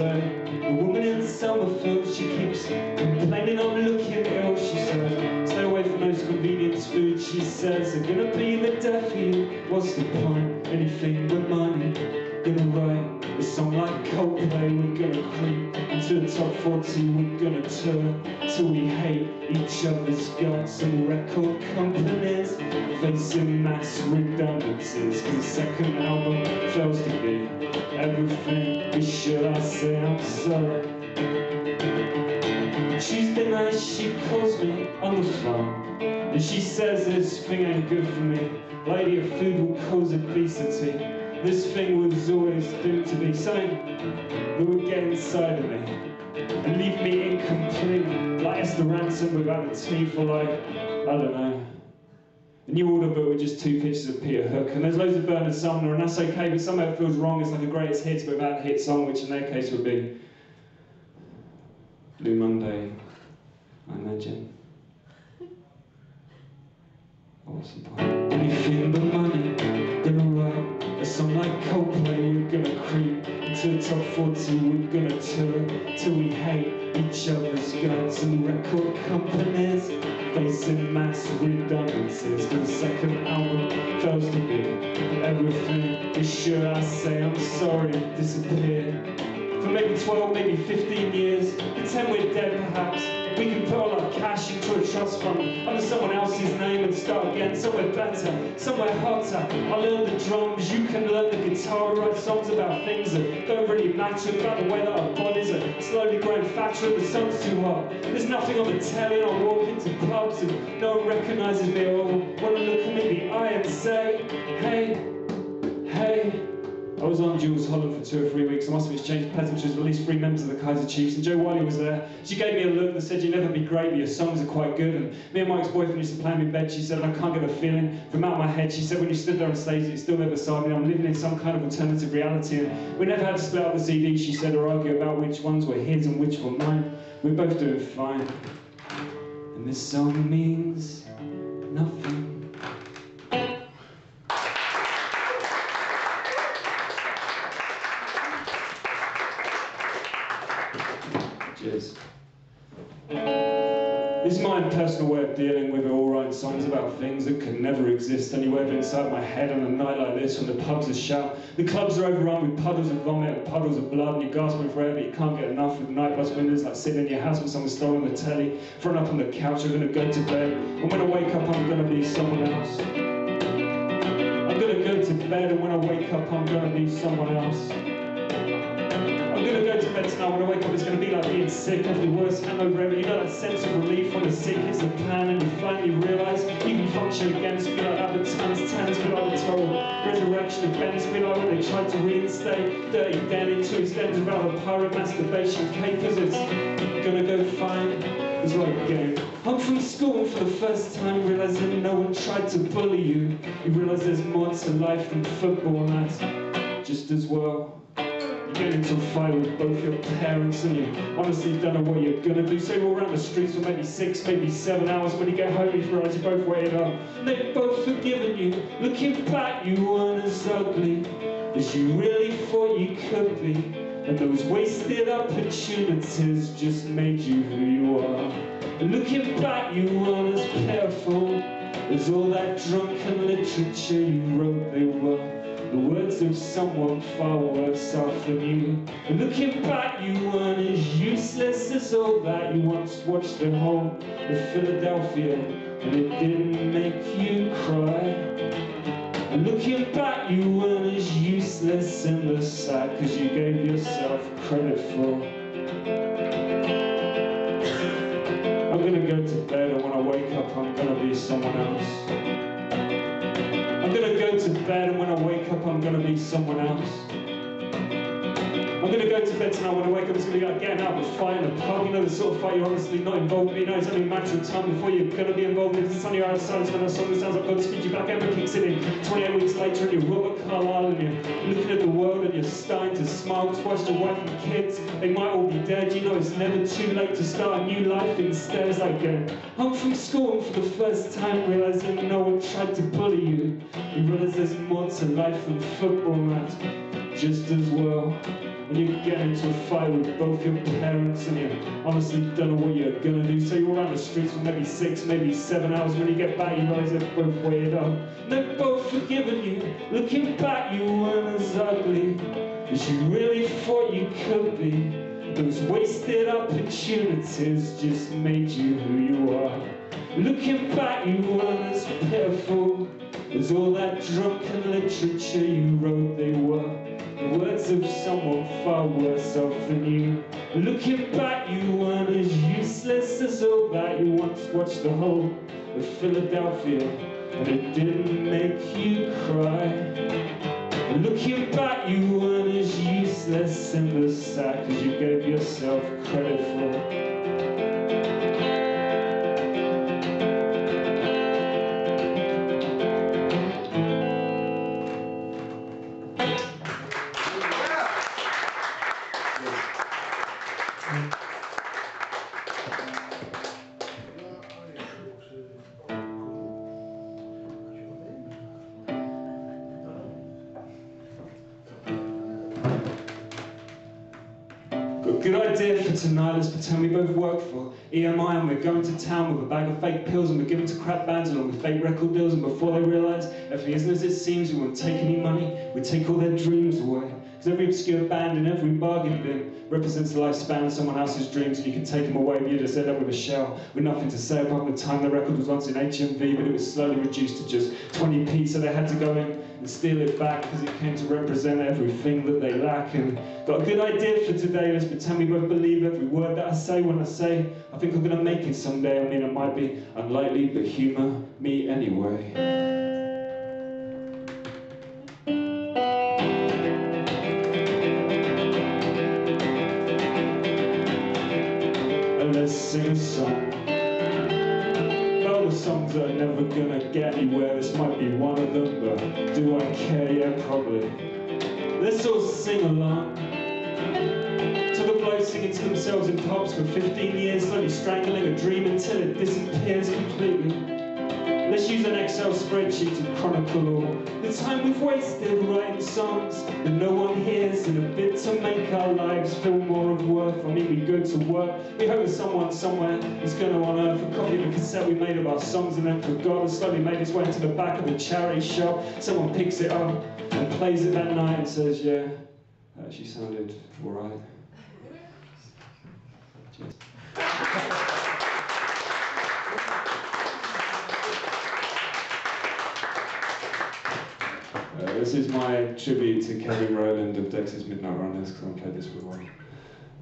say. The woman in the summer field, she keeps complaining I'm looking ill. She says, stay away from those convenience foods. She says, they're gonna be the death of you. What's the point? Anything but money. Gonna write a song like Coldplay. We're gonna creep into the top 40. We're gonna tour till we hate each other's guts. And record companies facing mass redundancies, cause the second album fails to be everything. But should I say I'm sorry? Tuesday night she calls me on the phone, and she says this thing ain't good for me. Lady of food will cause obesity. This thing was always doomed to be something that would get inside of me and leave me incomplete, like Esther Ransom without the teeth, or like, I don't know. The new order book with just 2 pictures of Peter Hook, and there's loads of Bernard Sumner, and that's okay, but somehow it feels wrong. It's like a greatest hits, but without a hit song, which in their case would be Blue Monday, I imagine. What's the point? Anything but money. Gonna write a song like Coldplay. We're gonna creep into the top 40. We're gonna tour till we hate each other's guts. And record companies facing mass redundancies, cause the second album fails to be everything. But should I say I'm sorry and disappear for maybe 12, maybe 15 years? Pretend we're dead perhaps. We can put all our cash into a trust fund under someone else's name and start again somewhere better, somewhere hotter. I'll learn the drums, you can learn the guitar, write songs about things that don't really matter, about the way that our bodies are slowly growing fatter and the sun's too hot. There's nothing on the telly, and I walk into pubs and no one recognises me, or want to look at me in the eye and say, hey, hey. I was on Jules Holland for 2 or 3 weeks. I must have exchanged pleasantries with at least 3 members of the Kaiser Chiefs, and Jo Whiley was there. She gave me a look that said, you'll never be great, but your songs are quite good. And me and my ex-boyfriend used to play me in bed. She said, I can't get a feeling from out of my head. She said, when you stood there on stage, you still there beside me. I'm living in some kind of alternative reality. And we never had to split up the CD, she said, or argue about which ones were his and which were mine. We're both doing fine. And this song means nothing. Cheers. This is my personal way of dealing with it all, writing songs about things that could never exist anywhere but inside my head on a night like this when the pubs are shut. The clubs are overrun with puddles of vomit and puddles of blood, and you're gasping for air but you can't get enough, with night bus windows like sitting in your house with someone stolen the telly, thrown up on the couch. I'm gonna go to bed, and when I wake up I'm gonna be someone else. I'm gonna go to bed, and when I wake up I'm gonna be someone else. I'm gonna go to bed tonight. When I wake up it's gonna be like being sick, of the worst hangover ever. You know that sense of relief when the sick hits the plan and you finally realise you can function again. It's feel like Albert Einstein's, feel like the total resurrection of Venice, feel like when they tried to reinstate Dirty Den into EastEnders about the pirate masturbation capers. It's gonna go fine. It's like again. Home from school for the first time, realising no one tried to bully you. You realise there's more to life than football, and that's just as well. You get into a fight with both your parents and you honestly don't know what you're gonna do. So you walk around the streets for maybe 6, maybe 7 hours. When you get home you realise you both waited up and they've both forgiven you. Looking back you weren't as ugly as you really thought you could be, and those wasted opportunities just made you who you are. And looking back you weren't as pitiful as all that drunken literature you wrote they were. The words of someone far worse off than you. And looking back you weren't as useless as all that. You once watched the whole of Philadelphia and it didn't make you cry. And looking back you weren't as useless in the sack as you gave yourself credit for. I'm gonna go to bed, and when I wake up I'm gonna be someone else. I'm gonna go to bed, and when I wake up I'm gonna be someone else. I'm gonna go to bed tonight. When I wake up it's gonna be like getting out of a fight in a pub. You know, the sort of fight you're honestly not involved in. You know it's only a matter of time before you're gonna be involved in. It's on your outside when that song that sounds like God speaks you back. Ever kicks in 28 weeks later and you're Robert Carlyle and you're looking at the world and you're starting to smile towards your wife and kids. They might all be dead. You know it's never too late to start a new life. Instead it's like going home from school and for the first time realising no one tried to bully you. You realise there's more to life than football, and that's just as well. and you get into a fight with both your parents, and you honestly don't know what you're gonna do. So you're around the streets for maybe 6, maybe 7 hours. When you get back, you realize they're both weighed up. And they've both forgiven you. Looking back, you weren't as ugly as you really thought you could be. Those wasted opportunities just made you who you are. Looking back, you weren't as pitiful as all that drunken literature you wrote they were. The words of someone far worse off than you. Looking back, you weren't as useless as all that. You once watched the whole of Philadelphia, and it didn't make you cry. Looking back, you weren't as useless in the sack as you gave yourself credit for. Good idea for tonight, let's pretend we both work for EMI, and we're going to town with a bag of fake pills, and we're giving to crap bands along with fake record deals, and before they realise everything isn't as it seems, we won't take any money, we take all their dreams away. Because every obscure band in every bargain bin represents the lifespan of someone else's dreams, and you can take them away, but you just end up with a shell with nothing to say about the time the record was once in HMV, but it was slowly reduced to just 20p, so they had to go in and steal it back because it came to represent everything that they lack. And got a good idea for today, let's pretend we both believe every word that I say when I say I think I'm gonna make it someday. I mean, it might be unlikely, but humour me anyway. Let's sing a song. All the songs that are never gonna get anywhere, this might be one of them, but do I care? Yeah, probably. Let's all sing along to the blokes singing to themselves in pubs for 15 years, slowly strangling a dream until it disappears completely. Let's use an Excel spreadsheet to chronicle all the time we've wasted writing songs that no one hears, in a bid to make our lives feel more of worth. I mean, we go to work, we hope that someone somewhere is going to unearth a copy of a cassette we made of our songs and then forgot, and slowly made its way into the back of a charity shop. Someone picks it up and plays it that night and says, yeah, that actually sounded alright. Cheers. This is my tribute to Kevin Rowland of Dex's Midnight Runners, because I haven't played this for a while.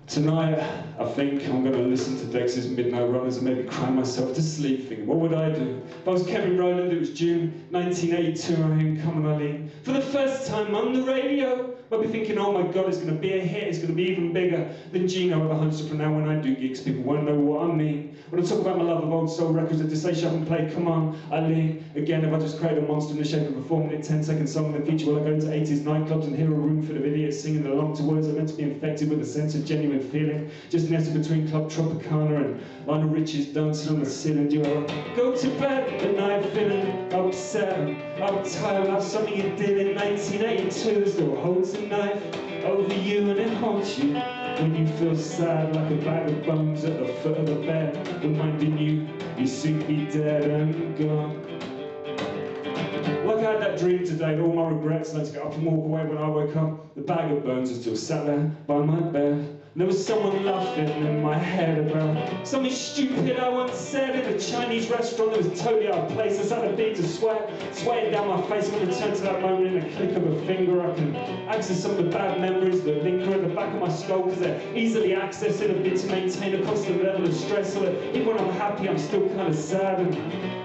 Tonight, I think I'm going to listen to Dex's Midnight Runners and maybe cry myself to sleep thinking, what would I do? If I was Kevin Rowland, it was June 1982, I hear him coming on in. For the first time on the radio, I'd be thinking, oh my God, it's going to be a hit, it's going to be even bigger than Gino ever hosted. From now when I do gigs, people won't know what I mean. When I talk about my love of old soul records that just say shut and play, come on, Eileen. Again, if I just create a monster in the shape of a 4-minute, 10-second song in the future, will I go into 80s nightclubs and hear a room full of idiots singing along to words that are meant to be infected with a sense of genuine feeling, just nested between Club Tropicana and Lionel Richie's dancing on the ceiling? Do I go to bed at night feeling upset, uptight about something you did in 1982? Still holds a knife over you and it haunts you when you feel sad like a bag of bones at the foot of the bed, reminding you you soon be dead and gone. Like I had that dream today, that all my regrets led to get up and walk away. When I woke up, the bag of bones was still sat there by my bed. And there was someone laughing in my head about something stupid I once said in a Chinese restaurant that was totally out of place. I started beads of sweat swaying down my face. When I return to that moment in a click of a finger, I can access some of the bad memories that linger at the back of my skull, because they're easily accessed in a bid to maintain a constant level of stress, so that even when I'm happy, I'm still kind of sad. And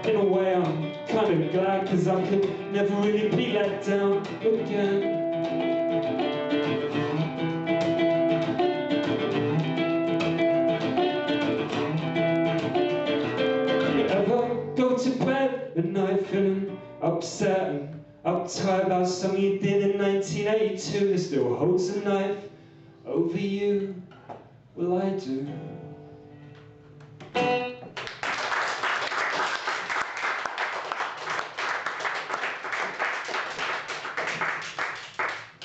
in a way, I'm kind of glad, because I could never really be let down again. Go to bed at night feeling upset and uptight about something you did in 1982 that still holds a knife over you? Well, I do.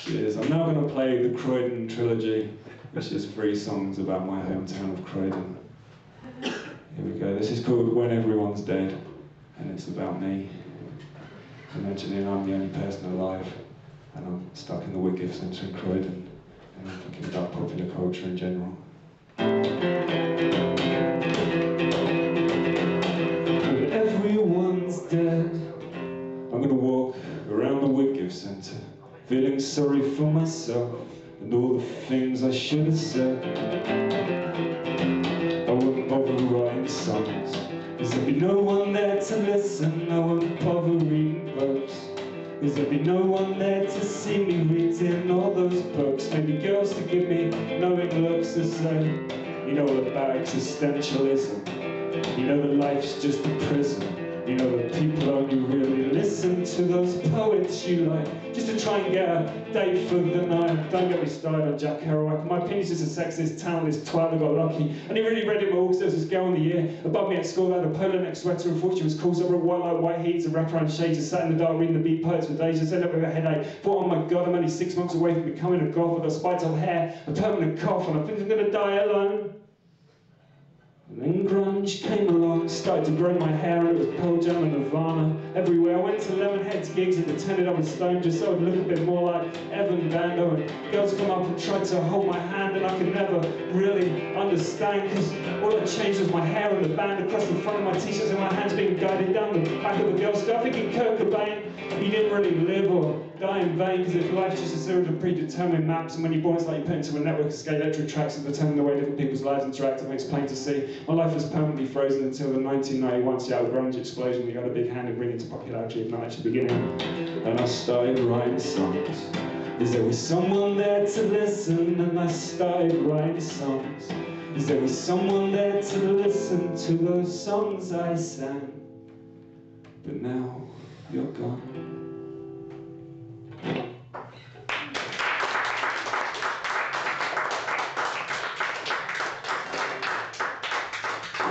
Cheers. I'm now going to play the Croydon Trilogy, which is 3 songs about my hometown of Croydon. Here we go. This is called When Everyone's Dead, and it's about me. Imagining I'm the only person alive, and I'm stuck in the Whitgift Centre in Croydon, and I'm thinking about popular culture in general. When everyone's dead, I'm going to walk around the Whitgift Centre, feeling sorry for myself and all the things I should have said. I wouldn't bother writing songs, cause there'd be no one there to listen. I wouldn't bother reading books, cause there'd be no one there to see me reading all those books. Maybe girls to give me knowing looks to say, you know all about existentialism, you know that life's just a prison, you know that people only really listen to those poets you like, just to try and get a date for the night. Don't get me started on Jack Kerouac. My opinion is just a sexist, talentless twat that got lucky. And he really read it all, because there was this girl in the year above me at school that had a polo neck sweater and thought she was cool, so I wrote white light, white heats and wrapped around shades and sat in the dark reading the beat poets for days. Just ended up with a headache. Thought, oh my god, I'm only 6 months away from becoming a goth. I've got spiked old hair, a permanent cough, and I think I'm going to die alone. And then grunge came along, started to grow my hair, and it was Pearl Jam and Nirvana everywhere. I went to Lemonhead's gigs and pretended I was stoned just so I'd look a bit more like Evan Dando. And girls come up and tried to hold my hand, and I could never really understand, because all that changed was my hair and the band across the front of my t-shirts and my hands being guided down the back of a girl's skirt. Thinking Kurt Cobain, he didn't really live or die in vain, because if life's just a series of predetermined maps, and when you're born it's like you put into a network of scaled tracks and determine the way different people's lives interact, it makes plain to see. My life was permanently frozen until the 1991 Seattle grunge explosion. We got a big hand in bringing to popularity of Night at the beginning. And I started writing songs, because there was someone there to listen. And I started writing songs, because there was someone there to listen to those songs I sang. But now you're gone.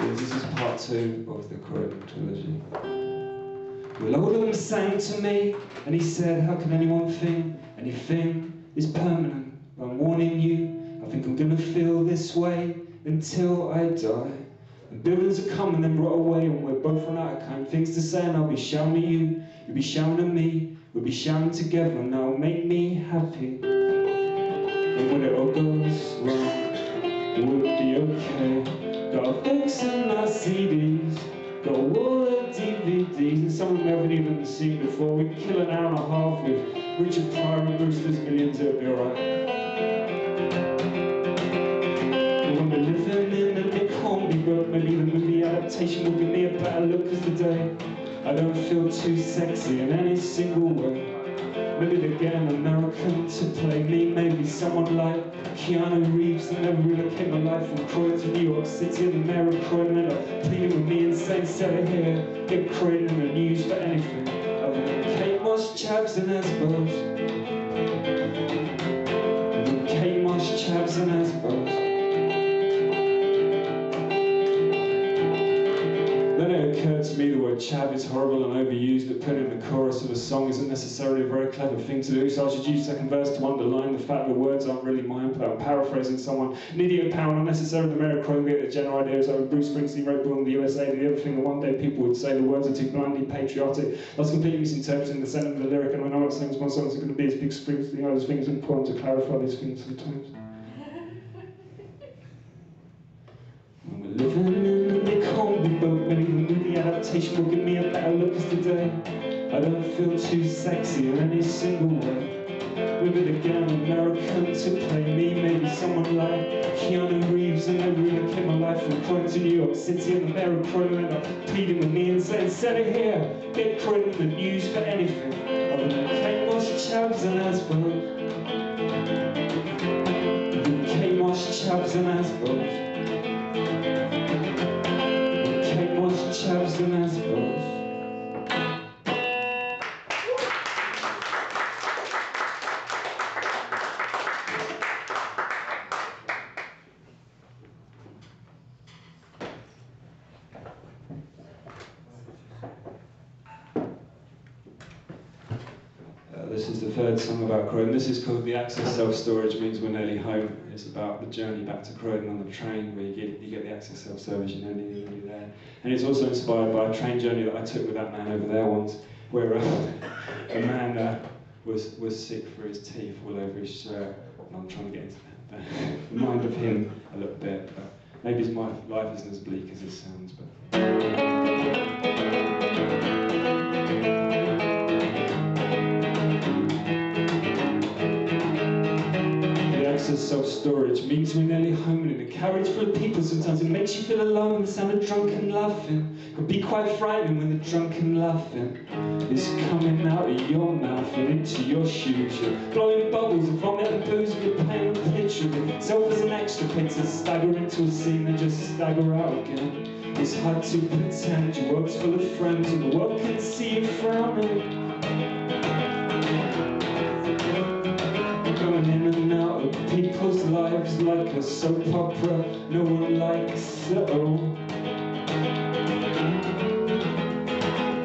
This is part 2 of the Croydon Trilogy. Well, Oldham sang to me, and he said, how can anyone think anything is permanent? But I'm warning you, I think I'm gonna feel this way until I die. And buildings are coming and rot away, and we're both run out of kind things to say, and I'll be shouting at you, you'll be shouting at me, we'll be shouting together, and that'll make me happy. And when it all goes wrong, we'll be okay. Got our books and our CDs, got a wall of DVDs, and some of them we haven't even seen before. We can kill an hour and a half with Richard Pryor and Brewster's Millions, it'll be alright. When we're living in a Nick Hornby book, maybe the movie adaptation will give me a better look, cause today I don't feel too sexy in any single way. Maybe they get an American to play me, maybe someone like Keanu Reeves that never relocated my life from Croydon to New York City, and the mayor of Croydon ended up pleading with me and saying, sell it here, get Croydon in the news for anything other than Kate Moss, Chavs and Asbos. Kate Moss, Chavs and Asbos. Then it occurred to me the word chav is horrible and overused, but putting in the chorus of a song isn't necessarily a very clever thing to do, so I should use the second verse to underline the fact that the words aren't really mine, but I'm paraphrasing someone. An idiot power, not necessarily the mayor of Croydon, the general idea is that when Bruce Springsteen wrote Born in the USA, the other thing that one day people would say the words are too blindly patriotic. I was completely misinterpreting the sentiment of the lyric, and when I was saying my songs are going to be as big Springsteen, I just think it's important to clarify these things sometimes. When we're living in the Hornby boat, maybe the movie adaptation will give me a better look, cause today I don't feel too sexy in any single way. Maybe they get an American to play me, maybe someone like Keanu Reeves, and they relocate my life from Croydon to New York City, and the mayor of Croydon ended up pleading with me and saying, sell it here, get Croydon in the news for anything other than Kate Moss, Chavs and Asbos. Kate Moss, Chavs and Asbos. Chavs and Asbos. This is is the third song about Croydon. This is called The Access Self-Storage Means We're Nearly Home. It's about the journey back to Croydon on the train, where you get the access self-service, you know, nearly there. And it's also inspired by a train journey that I took with that man over there once, where a man was sick for his teeth all over his shirt. And I'm trying to get into the mind of him a little bit, but maybe my life isn't as bleak as it sounds. Self-storage means we're nearly home, and in a carriage full of people sometimes it makes you feel alone. The sound of drunken laughing could be quite frightening when the drunken laughing is coming out of your mouth and into your shoes. You're blowing bubbles of vomit and booze, and you're painting a picture of yourself as an extra pit to stagger into a scene and just stagger out again. It's hard to pretend your world's full of friends and the world can see you frowning. Going in and out of people's lives like a soap opera no one likes so.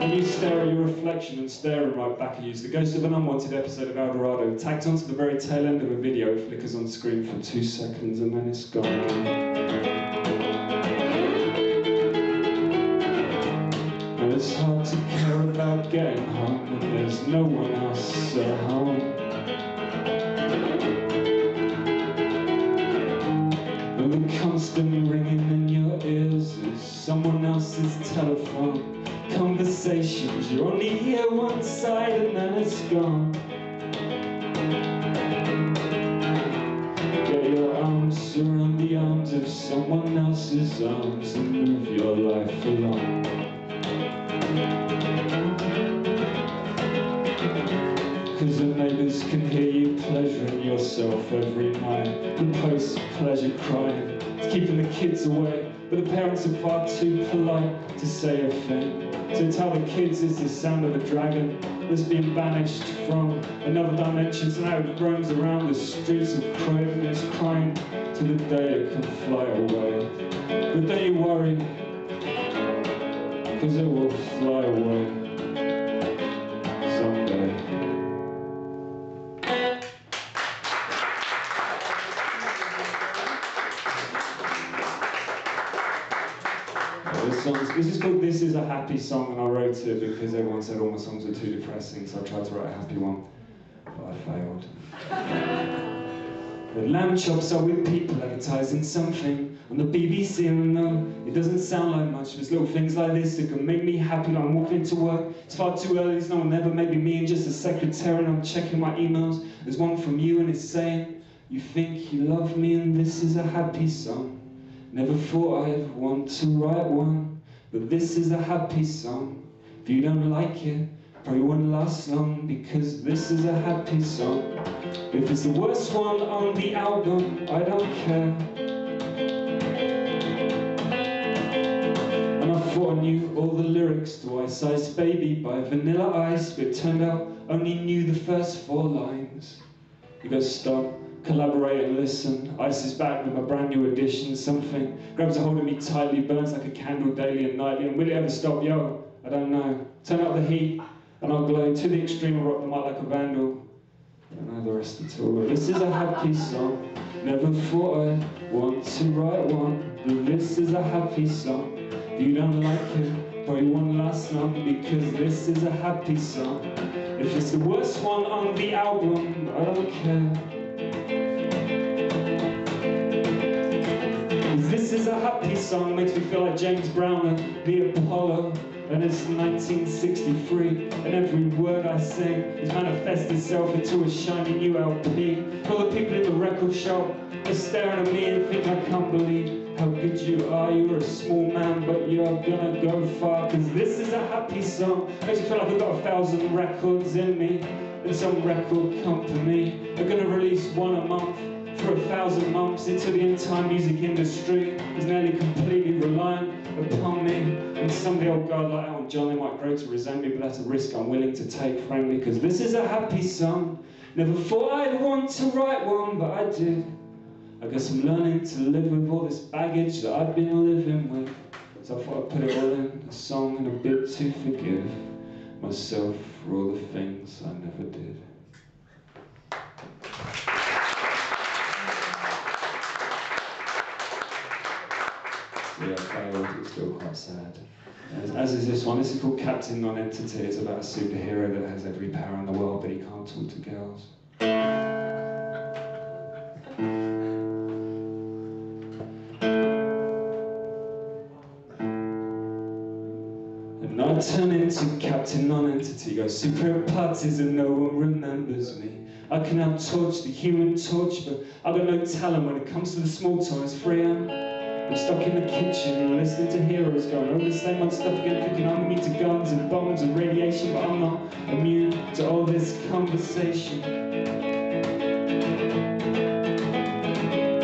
And you stare at your reflection and staring right back at you. It's the ghost of an unwanted episode of El Dorado, tacked onto the very tail end of a video, flickers on screen for 2 seconds and then it's gone. And it's hard to care about getting home when there's no one else at home. And the constant ringing in your ears is someone else's telephone. Conversations, you only hear one side and then it's gone. Get your arms around the arms of someone else's arms and move your life along. Cause the neighbours can hear you pleasuring yourself every night. The post-pleasure crying, it's keeping the kids away, but the parents are far too polite to say a thing. To tell the kids it's the sound of a dragon that's been banished from another dimension. So now it roams around the streets of Croydon, it's crying to the day it can fly away. The day you worry, cause it will fly away someday. This is called This Is a Happy Song, and I wrote it because everyone said all my songs were too depressing, so I tried to write a happy one, but I failed. The lamb chops are with people advertising something on the BBC, and no, it doesn't sound like much, but it's little things like this that can make me happy when I'm walking into work. It's far too early, there's no one ever, maybe me and just a secretary, and I'm checking my emails. There's one from you and it's saying, you think you love me and this is a happy song. Never thought I'd want to write one, but this is a happy song. If you don't like it, probably won't last long, because this is a happy song. If it's the worst one on the album, I don't care. And I thought I knew all the lyrics to Ice Ice Baby by Vanilla Ice, but it turned out I only knew the first 4 lines. You gotta stop, collaborate and listen. Ice is back with a brand new edition. Something grabs a hold of me tightly, burns like a candle daily and nightly. And will it ever stop? Yo, I don't know. Turn up the heat and I'll glow to the extreme and rock the mic like a vandal. I don't know the rest at all. This is a happy song. Never thought I'd want to write one, but this is a happy song. If you don't like it, probably won't last long, because this is a happy song. If it's the worst one on the album, I don't care. This is a happy song, makes me feel like James Brown and the Apollo. And it's 1963, and every word I sing has manifested itself into a shiny new LP. All the people in the record shop are staring at me and think I can't believe how good you are. You're a small man, but you're gonna go far, cause this is a happy song. Makes me feel like I've got 1,000 records in me, and some record company are gonna release one a month for 1,000 months until the entire music industry is nearly completely reliant upon me. And someday, oh God, like Elton John, they might grow to resent me, but that's a risk I'm willing to take, frankly, because this is a happy song. Never thought I'd want to write one, but I did. I guess I'm learning to live with all this baggage that I've been living with. So I thought I'd put it all in a song and a bit to forgive myself for all the things I never did. See, I failed, it's still quite sad. As is this one. This is called Captain Non-Entity. It's about a superhero that has every power in the world, but he can't talk to girls. And I turn into Captain Non-Entity, go super at parties and no one remembers me. I can out-torch the human torch, but I've got no talent when it comes to the small toys. 3 AM, I'm stuck in the kitchen, listening to heroes going over the same old stuff again, thinking I'm immune to guns and bombs and radiation, but I'm not immune to all this conversation.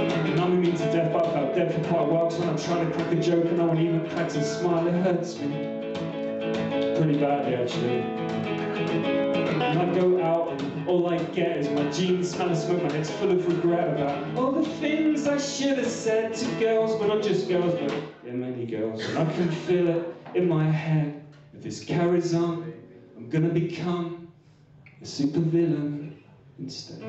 And I'm immune to death, but I felt dead for quite a while, 'cause when I'm trying to crack a joke and no one even cracks a smile, it hurts me. Pretty badly, actually. And I go out and all I get is my jeans smell of smoke, my head's full of regret about all the things I should have said to girls, but not just girls, but yeah, many girls. And I can feel it in my head. If this carries on, I'm gonna become a supervillain instead.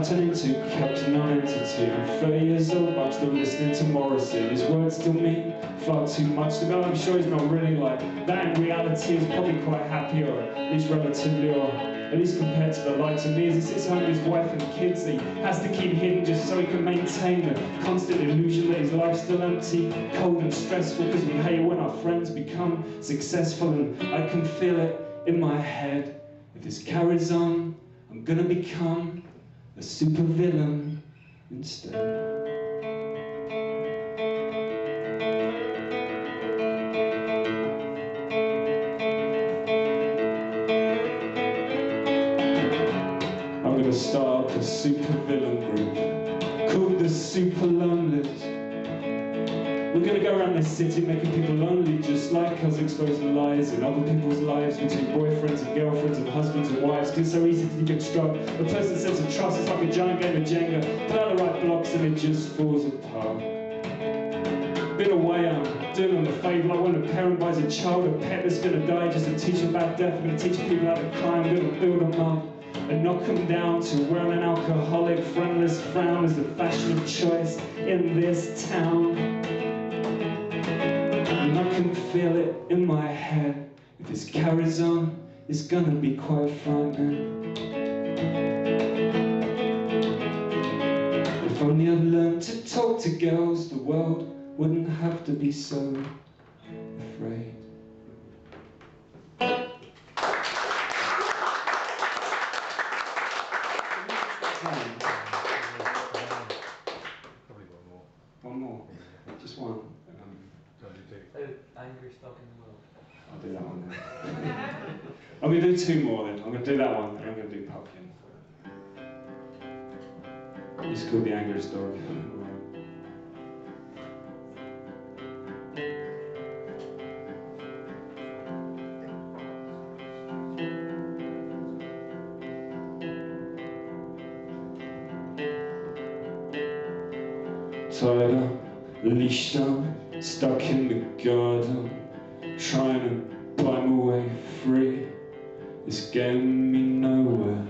Turn into Captain Non-Entity. I'm 30 years old, but I'm still listening to Morrissey. His words still mean far too much to go. I'm sure he's not really like that. In reality, he's probably quite happy, or at least relatively, or at least compared to the likes of me, as he sits home with his wife and kids that he has to keep hidden just so he can maintain the constant illusion that his life's still empty, cold and stressful, because we hate it when our friends become successful. And I can feel it in my head. If this carries on, I'm gonna become a supervillain instead. I'm gonna start a supervillain group called the Super Lonelys. We're gonna go around this city making people lonely just like us, exposing lies in other people's lives between boyfriends and girlfriends and husbands and wives. It's so easy to deconstruct a person's sense of trust. It's like a giant game of Jenga. Put out the right blocks and it just falls apart. Been away, I'm doing them a favour, like when a parent buys a child a pet that's gonna die just to teach them about death. I'm gonna teach people how to cry, I'm gonna build them up and knock them down to wearing an alcoholic, friendless frown as the fashion of choice in this town. And I can feel it in my head. If this carries on, it's gonna be quite frightening. If only I'd learned to talk to girls, the world wouldn't have to be so afraid. One more. Just one. Angriest dog in the world. I'll do that one then. I'm going to do 2 more then. I'm going to do that one, and I'm going to do Pumpkin. It's called The Angriest Dog. Tied up, leashed up, stuck in the garden, trying to buy my way free. It's getting me nowhere.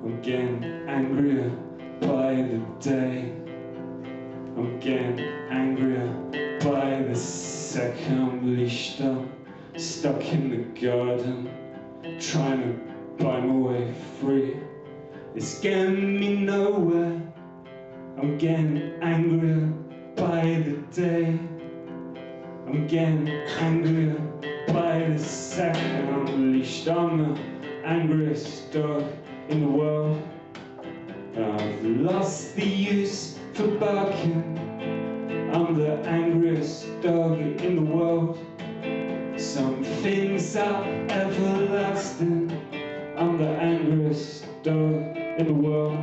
I'm getting angrier by the day. I'm getting angrier by the second. I'm leashed up, stuck in the garden, trying to buy my way free. It's getting me nowhere. I'm getting angrier by the day. I'm getting angrier by the second. I'm leashed. I'm the angriest dog in the world. I've lost the use for barking. I'm the angriest dog in the world. Some things are everlasting. I'm the angriest dog in the world.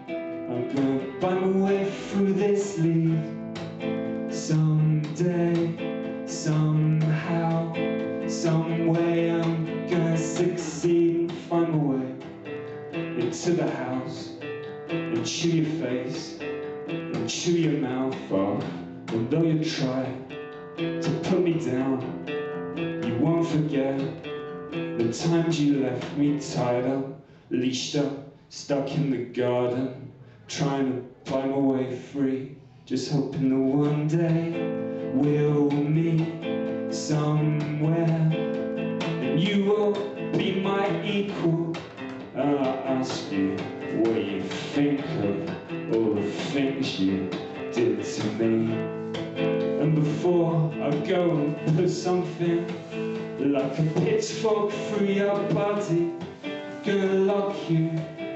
I'm gonna find my way through this league. Someday, somehow, some way I'm gonna succeed and find my way into the house and chew your face and chew your mouth off. And though you try to put me down, you won't forget The times you left me tied up, leashed up, stuck in the garden, trying to find my way free, just hoping that one day we'll meet somewhere and you will be my equal. And I ask you what you think of all the things you did to me. And before I go and put something like a pitchfork through your body, gonna lock you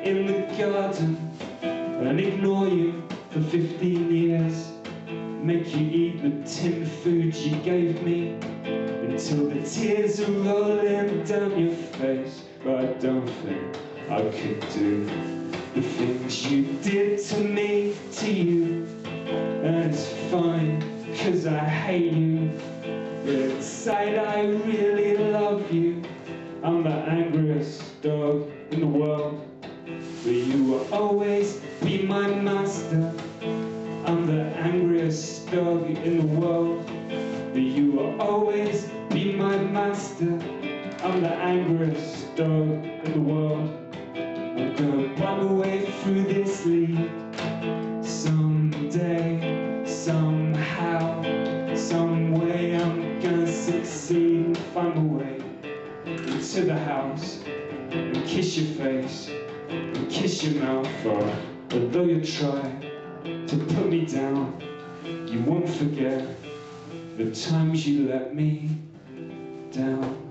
in the garden and ignore you for 15 years, make you eat the tin food you gave me until the tears are rolling down your face. But I don't think I could do the things you did to me, to you. And it's fine, 'cause I hate you, but inside I really love you. I'm the angriest dog in the world, but you will always be my master. I'm the angriest dog in the world, but you will always be my master. I'm the angriest dog in the world. I'm gonna find a way through this lead. Someday, somehow, some way I'm gonna succeed and find a way into the house and kiss your face and kiss your mouth. Although you try to put me down, you won't forget the times you let me down.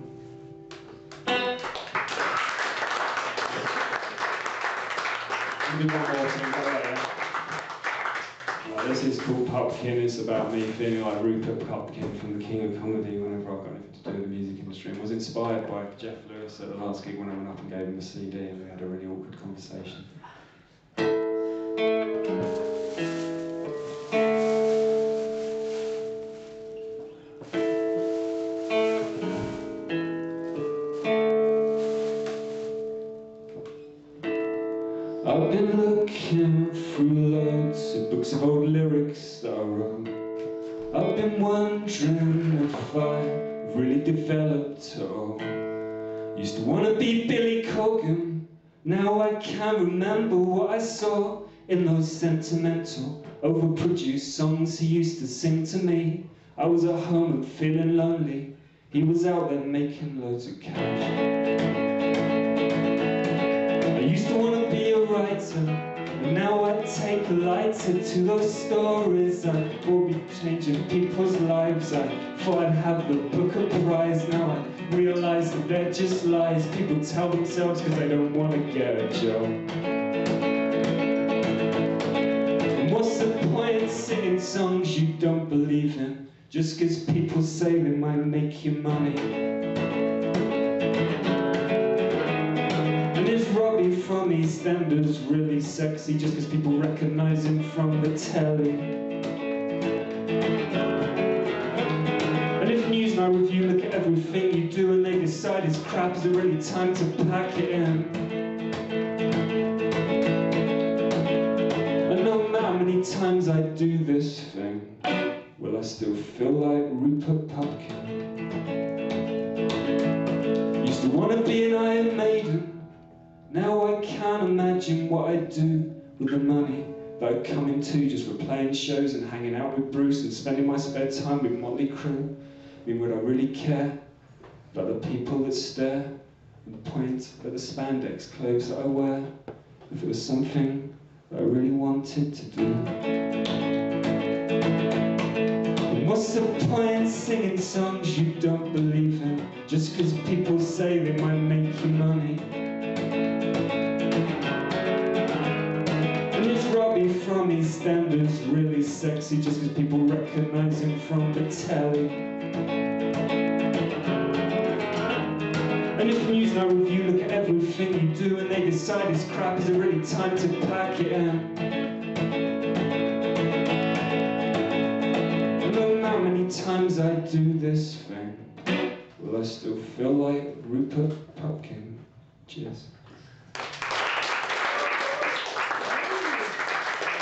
This is called Pupkin. It's about me feeling like Rupert Pupkin from The King of Comedy whenever I got anything to do with the music industry, and was inspired by Jeff Lewis at the last gig when I went up and gave him a CD and we had a really awkward conversation. I've been looking through loads of books of old lyrics that I wrote. I've been wondering if I've really developed at all. Used to want to be Billy Corgan, now I can't remember what I saw in those sentimental, overproduced songs he used to sing to me. I was at home and feeling lonely, he was out there making loads of cash. I used to want to be a writer, and now I take a lighter to those stories. I will be changing people's lives. I thought I'd have the Booker Prize, now I realise that they're just lies people tell themselves because they don't want to get a job. And what's the point in singing songs you don't believe in, just because people say they might make you money? Robbie from EastEnders really sexy just because people recognise him from the telly? And if News Night Review look at everything you do and they decide it's crap, is it really time to pack it in? And no matter how many times I do this thing, will I still feel like Rupert Pupkin? Used to want to be an Iron Maiden, now I can't imagine what I'd do with the money that I'd come into just for playing shows and hanging out with Bruce and spending my spare time with Motley Crue. I mean, would I really care about the people that stare and point at the spandex clothes that I wear if it was something that I really wanted to do? And what's the point in singing songs you don't believe in, just because people say they might make you money? Robbie from EastEnders really sexy just because people recognise him from the telly. And if News Night Review look at everything you do and they decide it's crap, is it really time to pack it in? And no matter how many times I do this thing, will I still feel like Rupert Pupkin? Cheers.